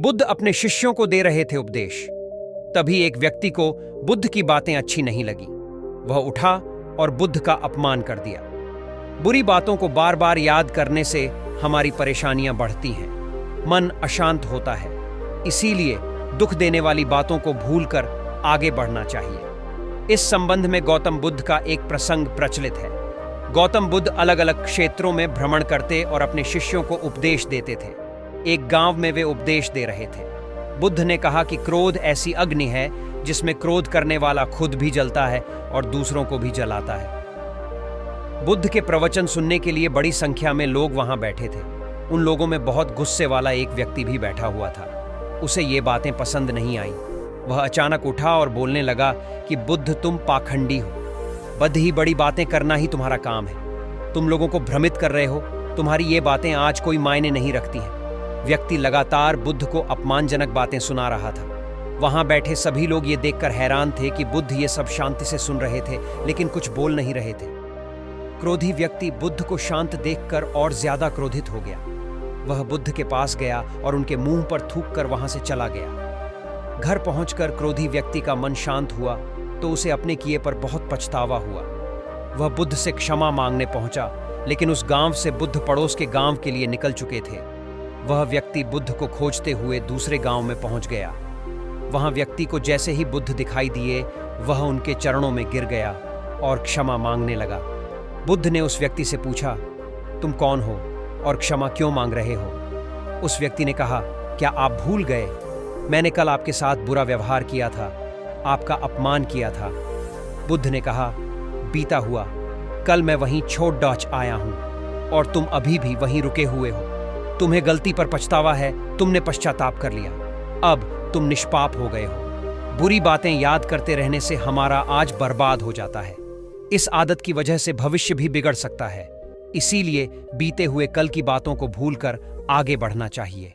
बुद्ध अपने शिष्यों को दे रहे थे उपदेश। तभी एक व्यक्ति को बुद्ध की बातें अच्छी नहीं लगी। वह उठा और बुद्ध का अपमान कर दिया। बुरी बातों को बार बार याद करने से हमारी परेशानियां बढ़ती हैं, मन अशांत होता है। इसीलिए दुख देने वाली बातों को भूलकर आगे बढ़ना चाहिए। इस संबंध में गौतम बुद्ध का एक प्रसंग प्रचलित है। गौतम बुद्ध अलग अलग क्षेत्रों में भ्रमण करते और अपने शिष्यों को उपदेश देते थे। एक गांव में वे उपदेश दे रहे थे। बुद्ध ने कहा कि क्रोध ऐसी अग्नि है जिसमें क्रोध करने वाला खुद भी जलता है और दूसरों को भी जलाता है। बुद्ध के प्रवचन सुनने के लिए बड़ी संख्या में लोग वहां बैठे थे। उन लोगों में बहुत गुस्से वाला एक व्यक्ति भी बैठा हुआ था। उसे ये बातें पसंद नहीं आई। वह अचानक उठा और बोलने लगा कि बुद्ध, तुम पाखंडी हो। बद ही बड़ी बातें करना ही तुम्हारा काम है। तुम लोगों को भ्रमित कर रहे हो। तुम्हारी ये बातें आज कोई मायने नहीं रखती हैं। व्यक्ति लगातार बुद्ध को अपमानजनक बातें सुना रहा था। वहां बैठे सभी लोग ये देखकर हैरान थे कि बुद्ध ये सब शांति से सुन रहे थे, लेकिन कुछ बोल नहीं रहे थे। क्रोधी व्यक्ति बुद्ध को शांत देखकर और ज्यादा क्रोधित हो गया। वह बुद्ध के पास गया और उनके मुंह पर थूककर वहां से चला गया। घर पहुंचकर क्रोधी व्यक्ति का मन शांत हुआ तो उसे अपने किए पर बहुत पछतावा हुआ। वह बुद्ध से क्षमा मांगने पहुंचा, लेकिन उस गांव से बुद्ध पड़ोस के गांव के लिए निकल चुके थे। वह व्यक्ति बुद्ध को खोजते हुए दूसरे गांव में पहुंच गया। वहां व्यक्ति को जैसे ही बुद्ध दिखाई दिए, वह उनके चरणों में गिर गया और क्षमा मांगने लगा। बुद्ध ने उस व्यक्ति से पूछा, तुम कौन हो और क्षमा क्यों मांग रहे हो? उस व्यक्ति ने कहा, क्या आप भूल गए? मैंने कल आपके साथ बुरा व्यवहार किया था, आपका अपमान किया था। बुद्ध ने कहा, बीता हुआ, कल मैं वहीं छोड़ डॉच आया हूं और तुम अभी भी वहीं रुके हुए हो। तुम्हें गलती पर पछतावा है, तुमने पश्चाताप कर लिया। अब तुम निष्पाप हो गए हो। बुरी बातें याद करते रहने से हमारा आज बर्बाद हो जाता है। इस आदत की वजह से भविष्य भी बिगड़ सकता है। इसीलिए बीते हुए कल की बातों को भूलकर आगे बढ़ना चाहिए।